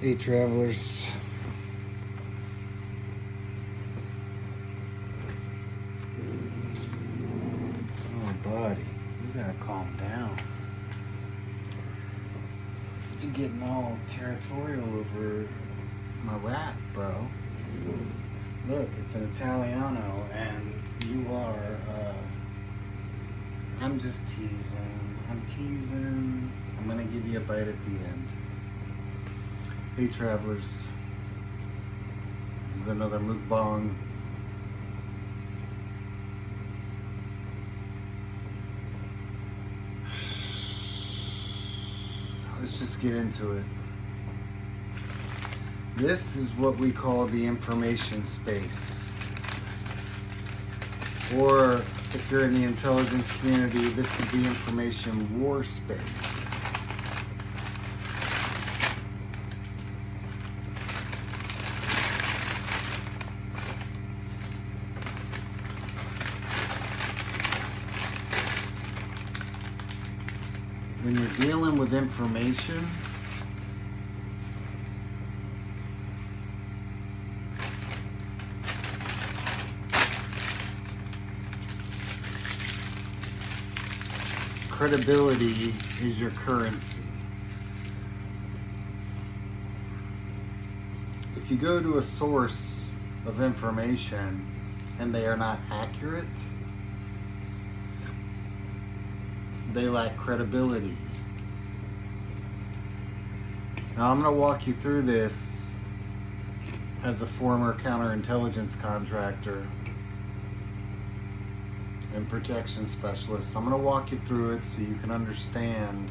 Hey travelers, oh buddy, you gotta calm down. You're getting all territorial over my rap, bro. Look, it's an Italiano and you are, I'm just teasing. I'm teasing. I'm gonna give you a bite at the end. Hey travelers, this is another mukbang. Let's just get into it. This is what we call the information space. Or if you're in the intelligence community, this is the information war space. When you're dealing with information, credibility is your currency. If you go to a source of information and they are not accurate, they lack credibility. Now I'm going to walk you through this as a former counterintelligence contractor and protection specialist. I'm going to walk you through it so you can understand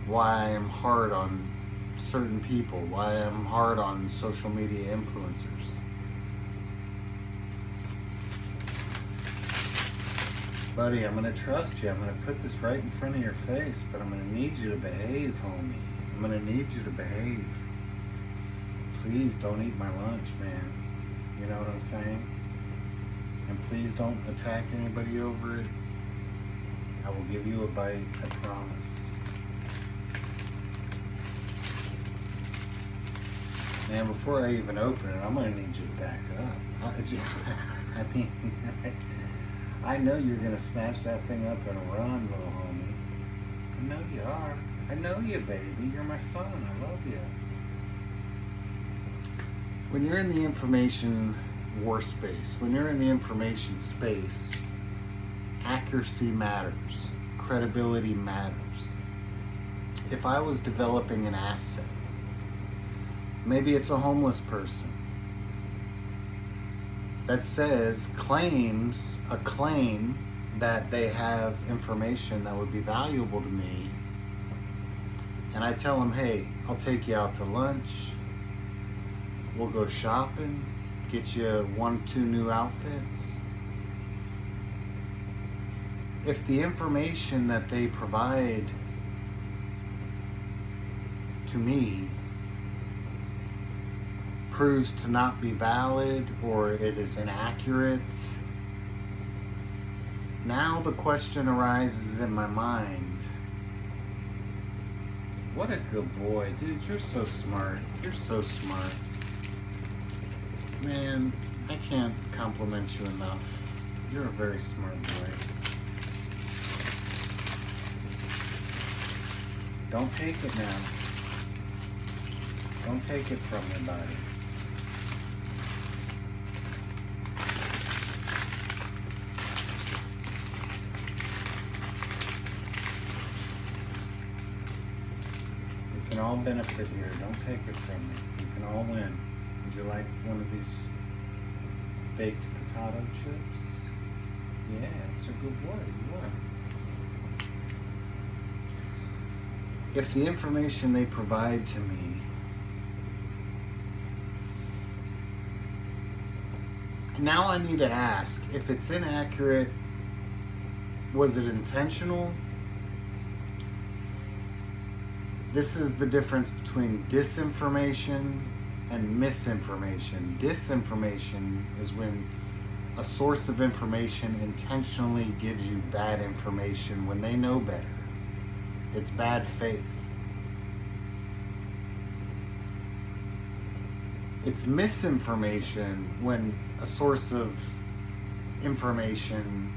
why I am hard on certain people, why I'm hard on social media influencers. Buddy, I'm going to trust you. I'm going to put this right in front of your face, but I'm going to need you to behave, homie. I'm going to need you to behave. Please don't eat my lunch, man. You know what I'm saying? And please don't attack anybody over it. I will give you a bite, I promise. And before I even open it, I'm going to need you to back up. I mean... I know you're going to snatch that thing up and run, little homie. I know you are. I know you, baby. You're my son. I love you. When you're in the information war space, when you're in the information space, accuracy matters. Credibility matters. If I was developing an asset, maybe it's a homeless person that says, claims a claim that they have information that would be valuable to me, and I tell them, hey, I'll take you out to lunch, we'll go shopping, get you 1, 2 new outfits. If the information that they provide to me proves to not be valid or it is inaccurate, now the question arises in my mind, what a good boy, dude, you're so smart, you're so smart. Man, I can't compliment you enough. You're a very smart boy. Don't take it now. Don't take it from me, buddy. We can all benefit here. Don't take it from me. We can all win. Would you like one of these baked potato chips? Yeah, it's a good boy. You are. If the information they provide to me now I need to ask, if it's inaccurate, was it intentional? This is the difference between disinformation and misinformation. Disinformation is when a source of information intentionally gives you bad information when they know better. It's bad faith. It's misinformation when a source of information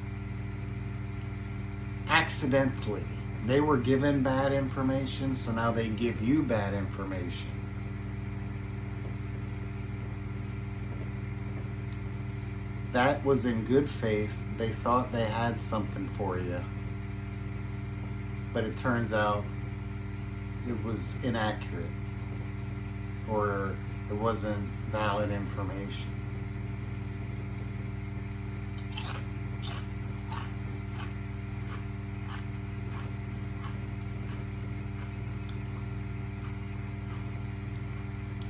accidentally, they were given bad information, so now they give you bad information. That was in good faith. They thought they had something for you, but it turns out it was inaccurate, or it wasn't valid information.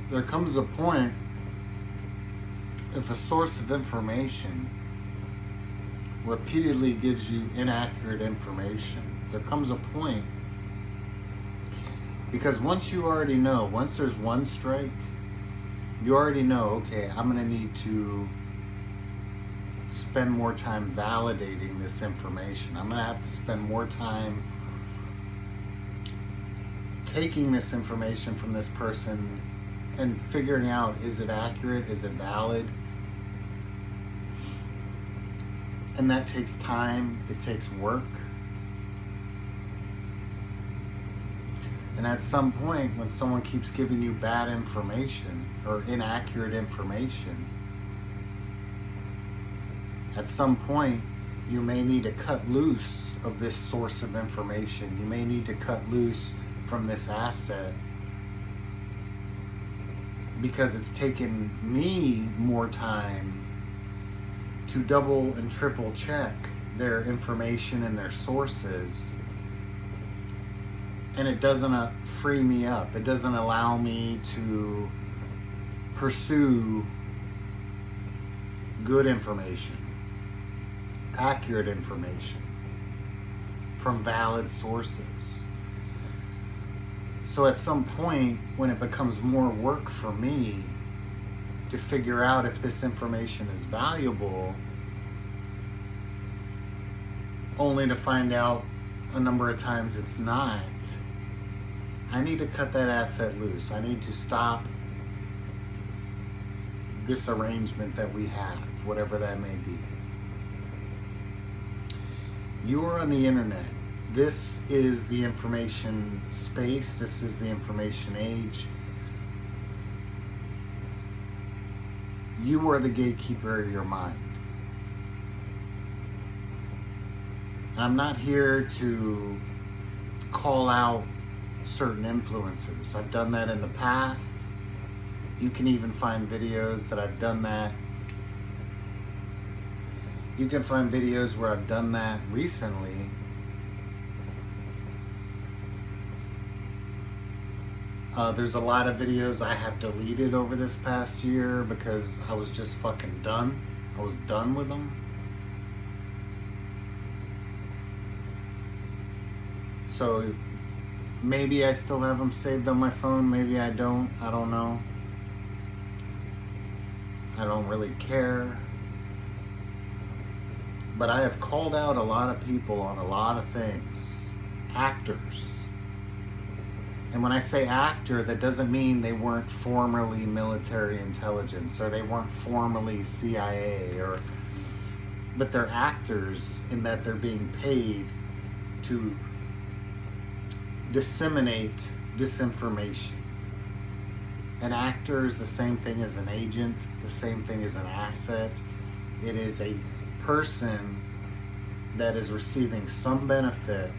There comes a point, if a source of information repeatedly gives you inaccurate information, there comes a point, because once you already know, once there's one strike, you already know, okay, I'm going to need to spend more time validating this information. I'm going to have to spend more time taking this information from this person and figuring out, is it accurate? Is it valid? And that takes time. It takes work. And at some point, when someone keeps giving you bad information or inaccurate information, at some point, you may need to cut loose of this source of information. You may need to cut loose from this asset, because it's taken me more time to double and triple check their information and their sources, and it doesn't free me up. It doesn't allow me to pursue good information, accurate information from valid sources. So at some point, when it becomes more work for me to figure out if this information is valuable, only to find out a number of times it's not, I need to cut that asset loose. I need to stop this arrangement that we have, whatever that may be. You are on the internet. This is the information space. This is the information age. You are the gatekeeper of your mind. And I'm not here to call out certain influencers. I've done that in the past. You can even find videos that I've done that. You can find videos where I've done that recently. There's a lot of videos I have deleted over this past year because I was just fucking done. I was done with them. So maybe I still have them saved on my phone, maybe I don't know. I don't really care. But I have called out a lot of people on a lot of things. Actors. And when I say actor, that doesn't mean they weren't formerly military intelligence or they weren't formerly CIA, but they're actors in that they're being paid to disseminate disinformation. An actor is the same thing as an agent, the same thing as an asset. It is a person that is receiving some benefit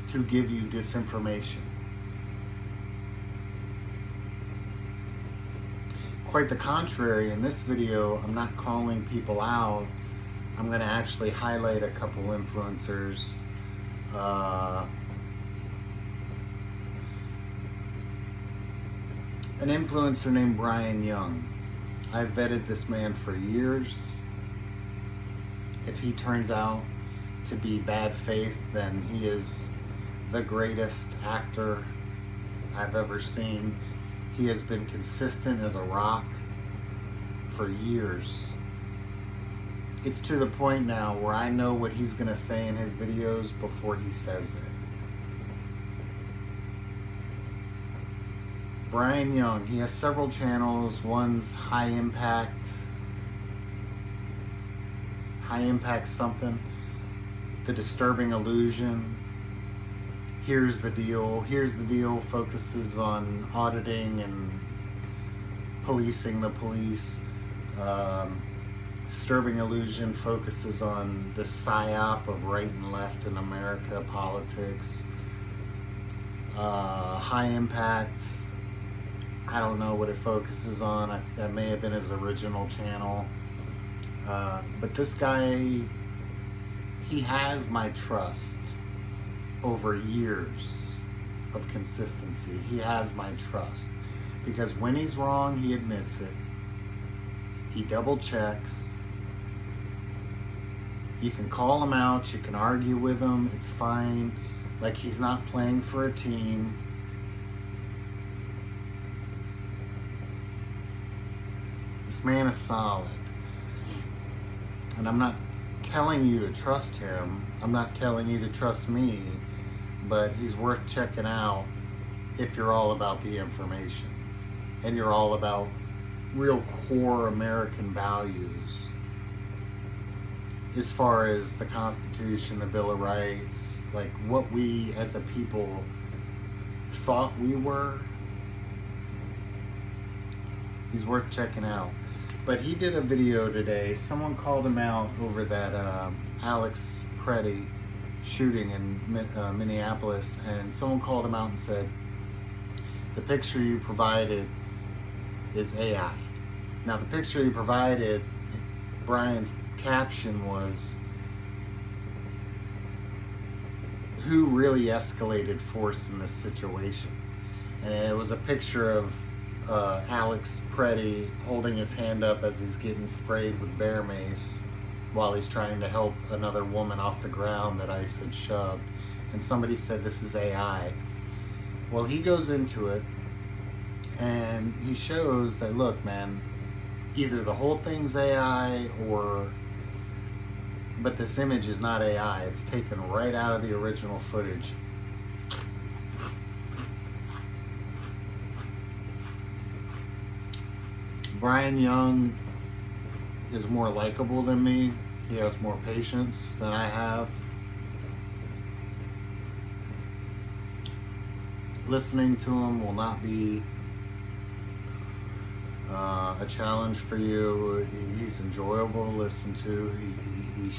to give you disinformation. Quite the contrary, in this video, I'm not calling people out. I'm going to actually highlight a couple influencers. An influencer named Brian Young. I've vetted this man for years. If he turns out to be bad faith, then he is the greatest actor I've ever seen. He has been consistent as a rock for years. It's to the point now where I know what he's going to say in his videos before he says it. Brian Young, he has several channels. One's high impact something, the disturbing illusion, here's the deal, focuses on auditing and policing the police. Disturbing illusion focuses on the psyop of right and left in America politics. High impact, I don't know what it focuses on. That may have been his original channel. But this guy, he has my trust over years of consistency. He has my trust. Because when he's wrong, he admits it. He double checks. You can call him out, you can argue with him, it's fine. Like he's not playing for a team. This man is solid. And I'm not telling you to trust him. I'm not telling you to trust me. But he's worth checking out if you're all about the information. And you're all about real core American values. As far as the Constitution, the Bill of Rights, like what we as a people thought we were. He's worth checking out. But he did a video today. Someone called him out over that Alex Preddy shooting in Minneapolis, and someone called him out and said, the picture you provided is AI. Now the picture you provided, Brian's caption was, who really escalated force in this situation? And it was a picture of Alex Preddy holding his hand up as he's getting sprayed with bear mace while he's trying to help another woman off the ground that ICE had shoved. And somebody said this is AI. Well, he goes into it and he shows that, look, man, either the whole thing's AI but this image is not AI. It's taken right out of the original footage. Brian Young is more likable than me. He has more patience than I have. Listening to him will not be a challenge for you. He's enjoyable to listen to. He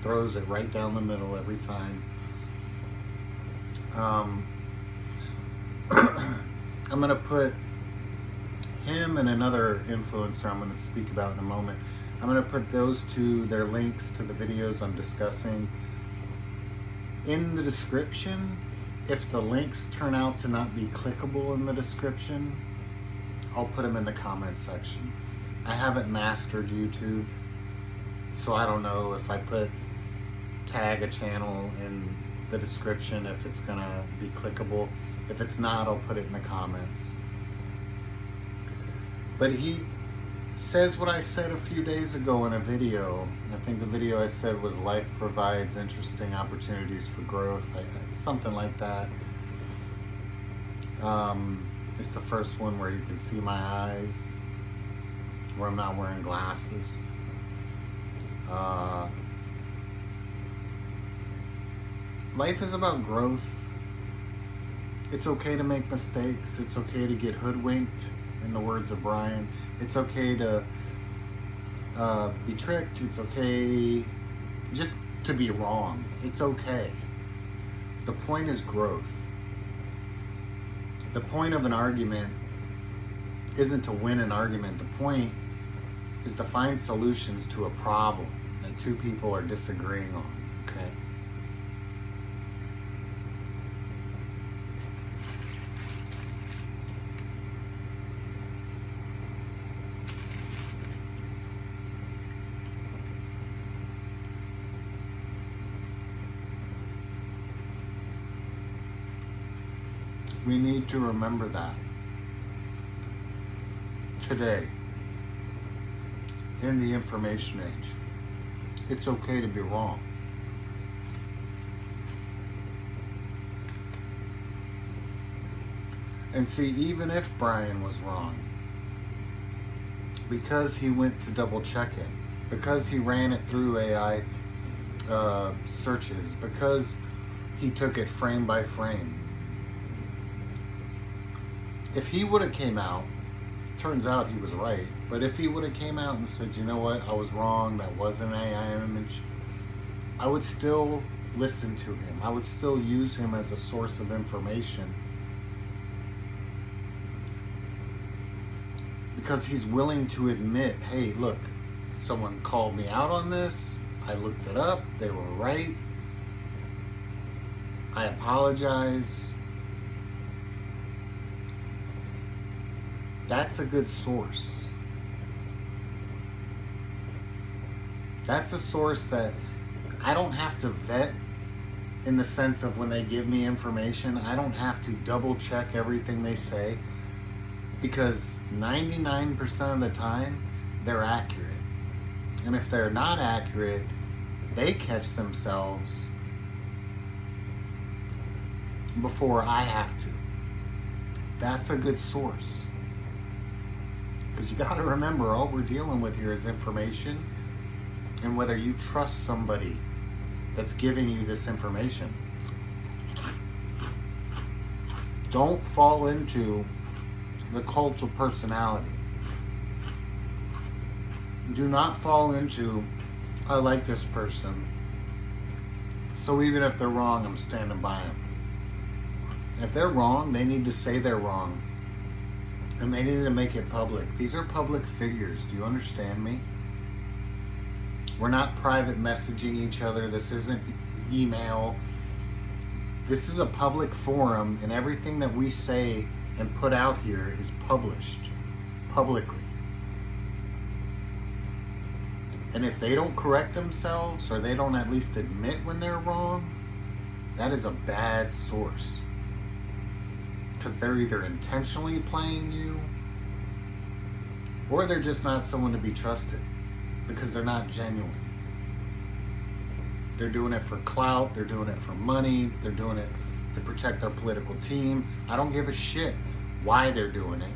throws it right down the middle every time. I'm going to put him and another influencer I'm going to speak about in a moment. I'm going to put those two, their links to the videos I'm discussing, in the description. If the links turn out to not be clickable in the description, I'll put them in the comment section. I haven't mastered YouTube, so I don't know if I tag a channel in the description if it's gonna be clickable. If it's not, I'll put it in the comments. But he says what I said a few days ago in a video. I think the video I said was life provides interesting opportunities for growth. Something like that. It's the first one where you can see my eyes, where I'm not wearing glasses. Life is about growth. It's okay to make mistakes. It's okay to get hoodwinked, in the words of Brian. It's okay to be tricked. It's okay just to be wrong. It's okay. The point is growth. The point of an argument isn't to win an argument. The point is to find solutions to a problem that two people are disagreeing on, okay? We need to remember that today, in the information age. It's okay to be wrong. And see, even if Brian was wrong, because he went to double check it, because he ran it through AI searches, because he took it frame by frame, if he would have came out, turns out he was right, but if he would have came out and said, you know what, I was wrong, that was an AI image, I would still listen to him. I would still use him as a source of information, because he's willing to admit, hey, look, someone called me out on this, I looked it up, they were right, I apologize. That's a good source. That's a source that I don't have to vet, in the sense of when they give me information, I don't have to double check everything they say, because 99% of the time they're accurate. And if they're not accurate, they catch themselves before I have to. That's a good source. Because you got to remember, all we're dealing with here is information, and whether you trust somebody that's giving you this information. Don't fall into the cult of personality. Do not fall into, I like this person, so even if they're wrong, I'm standing by them. If they're wrong, they need to say they're wrong. And they need to make it public. These are public figures. Do you understand me? We're not private messaging each other. This isn't email. This is a public forum, and everything that we say and put out here is published publicly. And if they don't correct themselves, or they don't at least admit when they're wrong, that is a bad source. Because they're either intentionally playing you, or they're just not someone to be trusted, because they're not genuine. They're doing it for clout, they're doing it for money, they're doing it to protect their political team. I don't give a shit why they're doing it.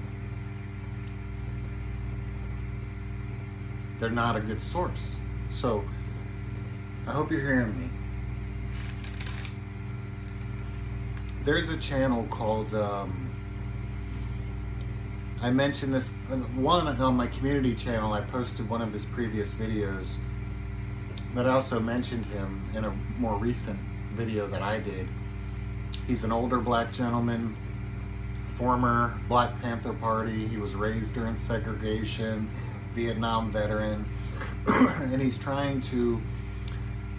They're not a good source. So, I hope you're hearing me. There's a channel called, I mentioned this, one on my community channel, I posted one of his previous videos, but I also mentioned him in a more recent video that I did. He's an older black gentleman, former Black Panther Party, he was raised during segregation, Vietnam veteran, and he's trying to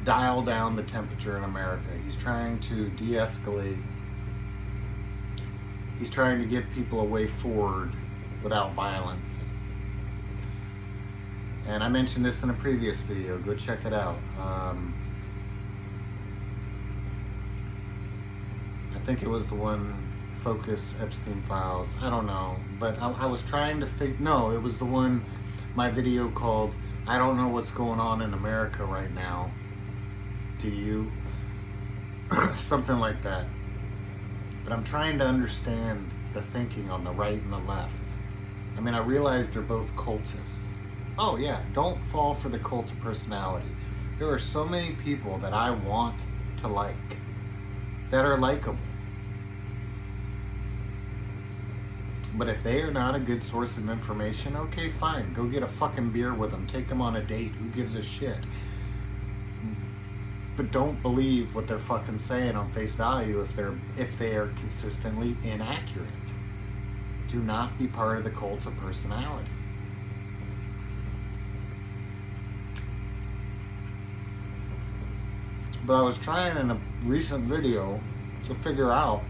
dial down the temperature in America. He's trying to de-escalate. He's trying to give people a way forward without violence. And I mentioned this in a previous video. Go check it out. I think it was the one, Focus Epstein Files. I don't know. But I was trying to figure... No, it was the one, my video called, I don't know what's going on in America right now. Do you? Something like that. But I'm trying to understand the thinking on the right and the left. I mean, I realize they're both cultists. Oh yeah, don't fall for the cult of personality. There are so many people that I want to like, that are likable. But if they are not a good source of information, okay, fine. Go get a fucking beer with them. Take them on a date. Who gives a shit? But don't believe what they're fucking saying on face value if they are consistently inaccurate. Do not be part of the cult of personality. But I was trying in a recent video to figure out,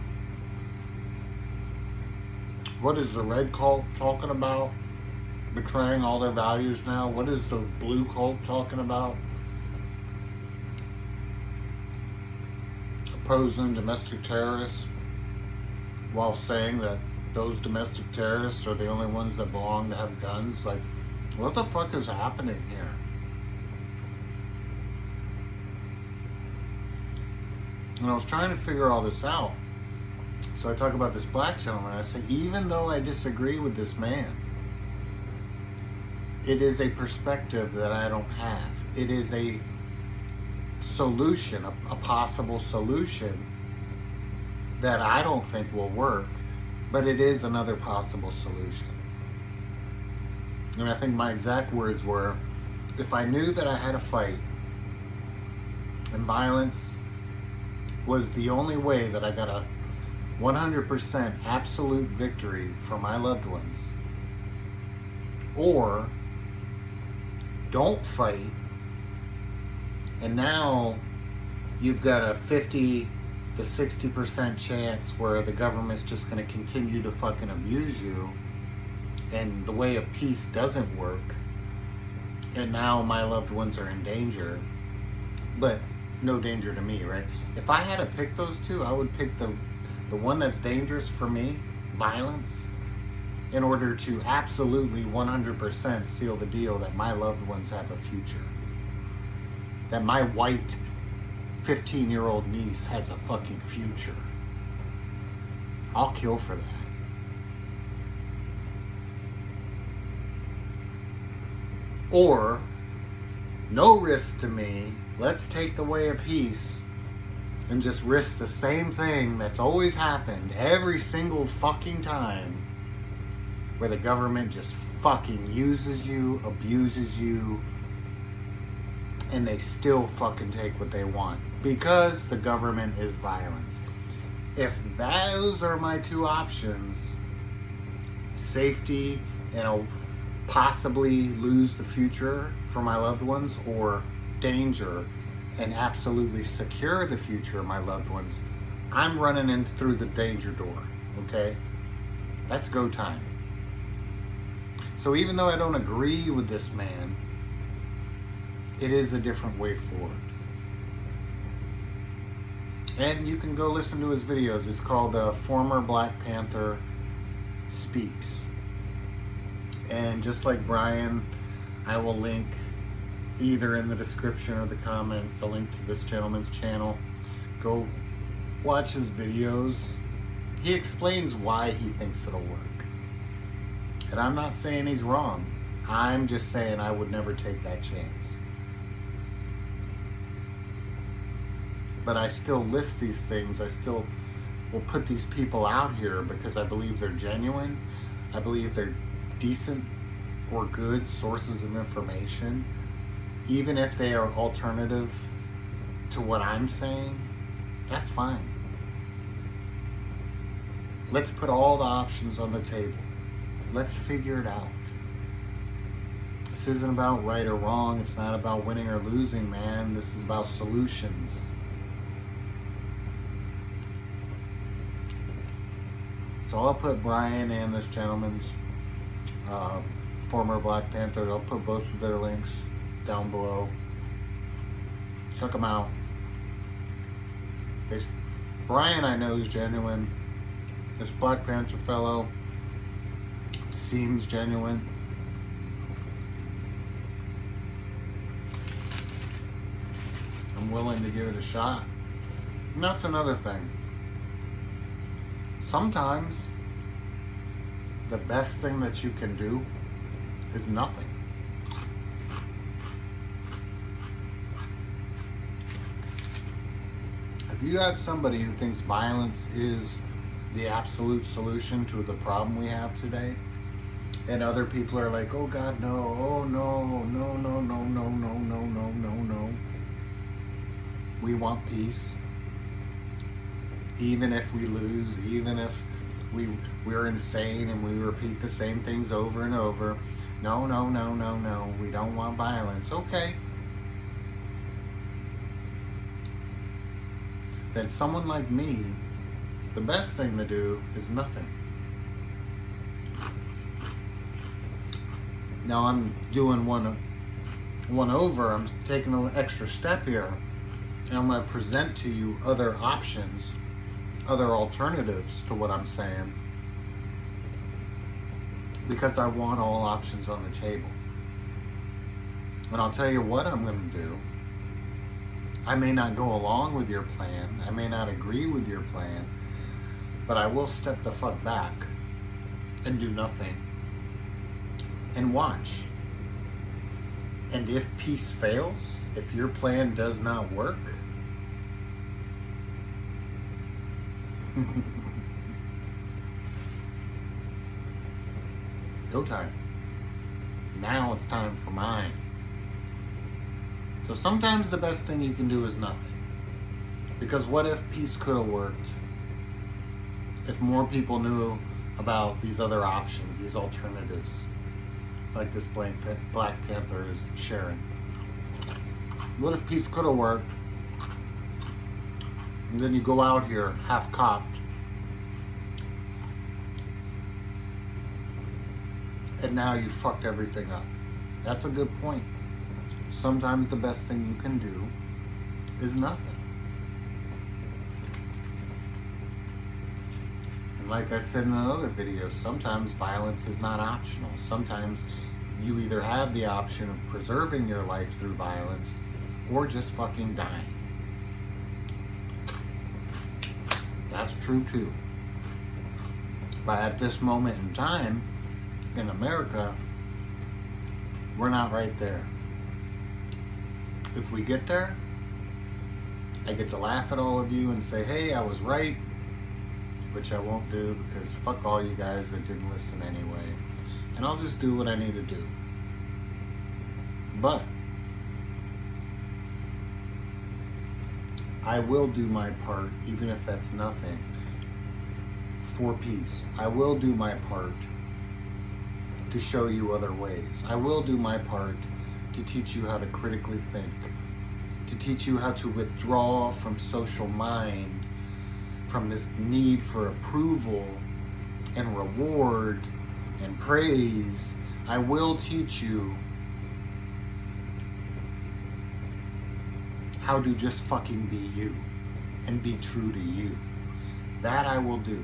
what is the red cult talking about? Betraying all their values now? What is the blue cult talking about? Opposing domestic terrorists while saying that those domestic terrorists are the only ones that belong to have guns. Like, what the fuck is happening here? And I was trying to figure all this out. So I talk about this black gentleman. I say, even though I disagree with this man, it is a perspective that I don't have. It is a solution, a possible solution that I don't think will work, but it is another possible solution. And I think my exact words were, if I knew that I had a fight and violence was the only way that I got a 100% absolute victory for my loved ones, or don't fight, and now you've got a 50 to 60% chance where the government's just going to continue to fucking abuse you, and the way of peace doesn't work, and now my loved ones are in danger, but no danger to me, right? If I had to pick those two, I would pick the one that's dangerous for me, violence, in order to absolutely 100% seal the deal that my loved ones have a future. That my white 15-year-old niece has a fucking future. I'll kill for that. Or, no risk to me, let's take the way of peace and just risk the same thing that's always happened every single fucking time, where the government just fucking uses you, abuses you, and they still fucking take what they want because the government is violence. If those are my two options, safety and I'll possibly lose the future for my loved ones, or danger and absolutely secure the future of my loved ones, I'm running in through the danger door, okay? That's go time. So even though I don't agree with this man, it is a different way forward. And you can go listen to his videos. It's called Former Black Panther Speaks. And just like Brian, I will link either in the description or the comments a link to this gentleman's channel. Go watch his videos. He explains why he thinks it'll work. And I'm not saying he's wrong. I'm just saying I would never take that chance. But I still list these things. I still will put these people out here because I believe they're genuine. I believe they're decent or good sources of information. Even if they are alternative to what I'm saying, that's fine. Let's put all the options on the table. Let's figure it out. This isn't about right or wrong. It's not about winning or losing, man. This is about solutions. So I'll put Brian and this gentleman's former Black Panther, I'll put both of their links down below. Check them out. Brian I know is genuine. This Black Panther fellow seems genuine. I'm willing to give it a shot. And that's another thing. Sometimes the best thing that you can do is nothing. If you got somebody who thinks violence is the absolute solution to the problem we have today, and other people are like, oh God, no, oh no, no, no, no, no, no, no, no, no, no. We want peace. Even if we lose, even if we're insane and we repeat the same things over and over. No, no, no, no, no. We don't want violence. Okay. Then someone like me, the best thing to do is nothing. Now I'm doing one over. I'm taking an extra step here. And I'm going to present to you other options, other alternatives to what I'm saying, because I want all options on the table. And I'll tell you what I'm going to do. I may not go along with your plan. I may not agree with your plan. But I will step the fuck back and do nothing and watch. And if peace fails, if your plan does not work, go time. Now it's time for mine. So sometimes the best thing you can do is nothing. Because what if peace could have worked? If more people knew about these other options, these alternatives, like this Black Panther is sharing. What if peace could have worked? And then you go out here half-cocked and now you fucked everything up. That's a good point. Sometimes the best thing you can do is nothing. And like I said in another video, sometimes violence is not optional. Sometimes you either have the option of preserving your life through violence or just fucking dying. That's true too. But at this moment in time, in America, we're not right there. If we get there, I get to laugh at all of you and say, hey, I was right, which I won't do because fuck all you guys that didn't listen anyway. And I'll just do what I need to do. But I will do my part, even if that's nothing, for peace. I will do my part to show you other ways. I will do my part to teach you how to critically think, to teach you how to withdraw from social mind, from this need for approval and reward and praise. I will teach you how to just fucking be you and be true to you. That I will do.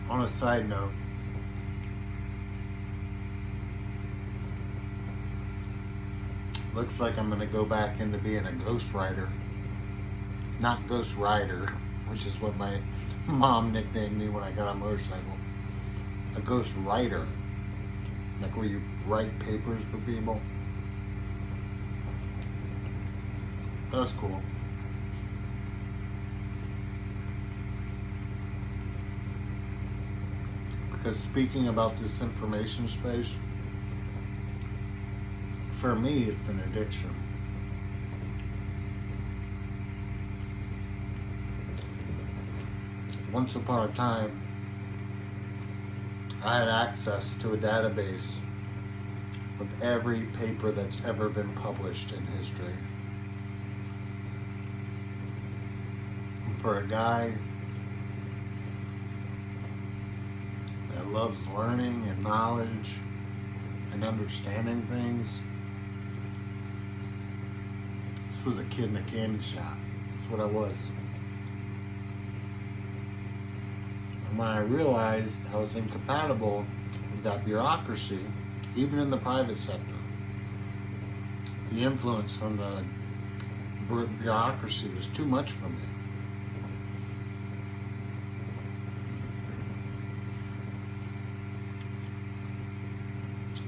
On a side note, looks like I'm going to go back into being a ghostwriter. Not Ghost Rider, which is what my mom nicknamed me when I got a motorcycle. A ghost writer. Like where you write papers for people. That's cool. Because speaking about this information space, for me, it's an addiction. Once upon a time, I had access to a database of every paper that's ever been published in history. And for a guy that loves learning and knowledge and understanding things, this was a kid in a candy shop. That's what I was. And when I realized I was incompatible with that bureaucracy, even in the private sector, the influence from the bureaucracy was too much for me.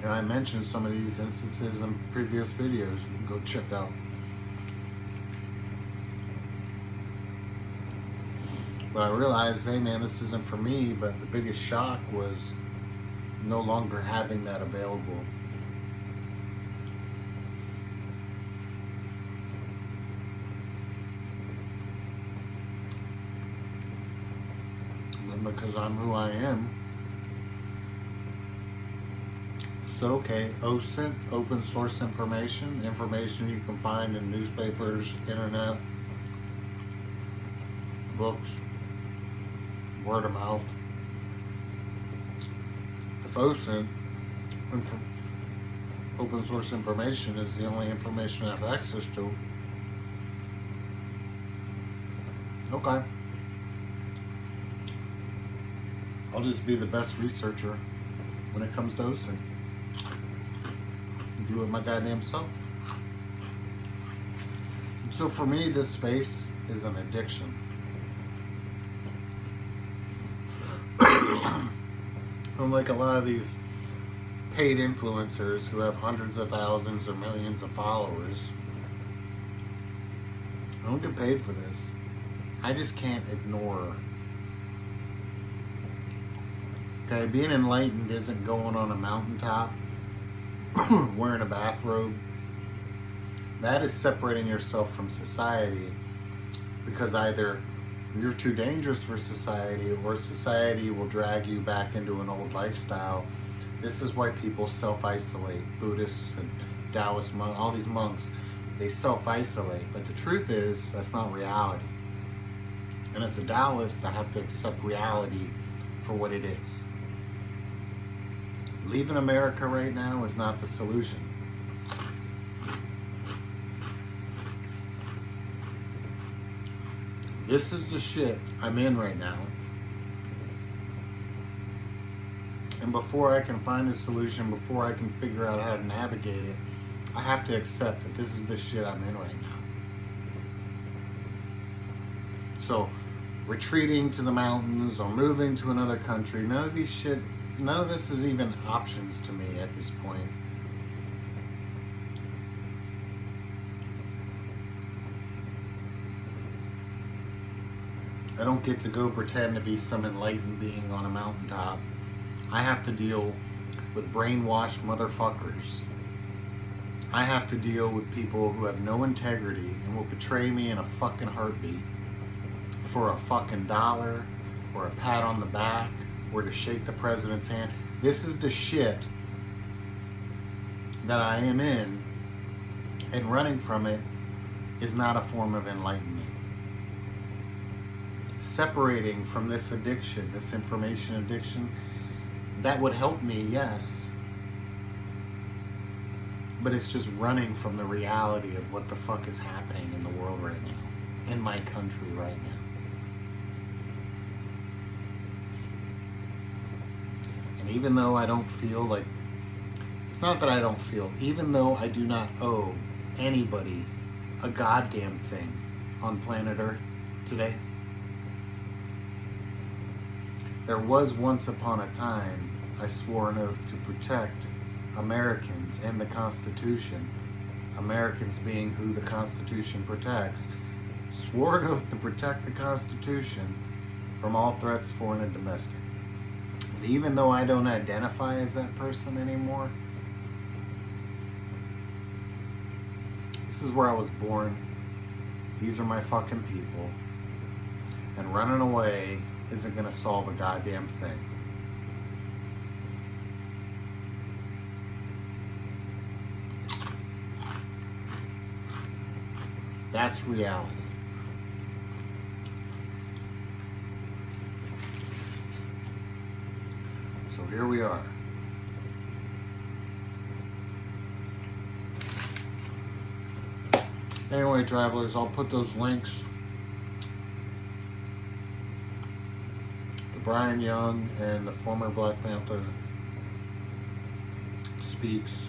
And I mentioned some of these instances in previous videos. You can go check out. But I realized, hey man, this isn't for me. But the biggest shock was no longer having that available. And because I'm who I am, so okay, OSINT, open source information you can find in newspapers, internet, books, word of mouth. If open source information is the only information I have access to, okay. I'll just be the best researcher when it comes to OSINT. Do it my goddamn self. So for me, this space is an addiction. Unlike a lot of these paid influencers who have hundreds of thousands or millions of followers, I don't get paid for this. I just can't ignore. Okay, being enlightened isn't going on a mountaintop wearing a bathrobe. That is separating yourself from society, because either you're too dangerous for society or society will drag you back into an old lifestyle. This is why people self-isolate. Buddhists and Taoist monks, all these monks, they self-isolate. But the truth is, that's not reality. And as a Taoist, I have to accept reality for what it is. Leaving America right now is not the solution. This is the shit I'm in right now. And before I can find a solution, before I can figure out how to navigate it, I have to accept that this is the shit I'm in right now. So, retreating to the mountains or moving to another country, none of this is even options to me at this point. I don't get to go pretend to be some enlightened being on a mountaintop. I have to deal with brainwashed motherfuckers. I have to deal with people who have no integrity and will betray me in a fucking heartbeat for a fucking dollar or a pat on the back or to shake the president's hand. This is the shit that I am in, and running from it is not a form of enlightenment. Separating from this addiction, this information addiction, that would help me, yes. But it's just running from the reality of what the fuck is happening in the world right now, in my country right now. And even though I don't feel like, it's not that I don't feel, even though I do not owe anybody a goddamn thing on planet Earth today, there was once upon a time I swore an oath to protect Americans and the Constitution, Americans being who the Constitution protects, swore an oath to protect the Constitution from all threats, foreign and domestic. And even though I don't identify as that person anymore, this is where I was born. These are my fucking people. And running away isn't going to solve a goddamn thing. That's reality. So here we are. Anyway, travelers, I'll put those links to Brian Young and the former Black Panther speaks.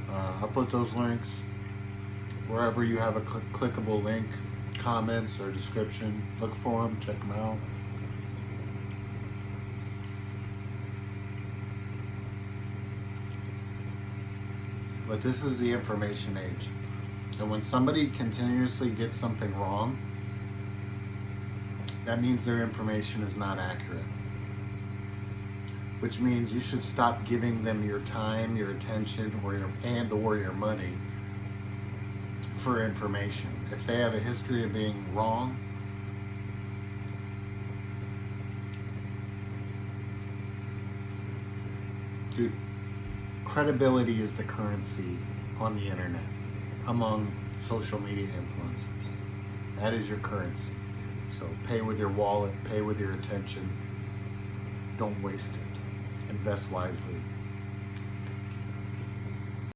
I'll put those links wherever you have a clickable link, comments or description. Look for them, check them out. But this is the information age. And when somebody continuously gets something wrong, that means their information is not accurate. Which means you should stop giving them your time, your attention, or your money for information. If they have a history of being wrong, dude, credibility is the currency on the internet among social media influencers. That is your currency. So pay with your wallet, pay with your attention. Don't waste it. invest wisely.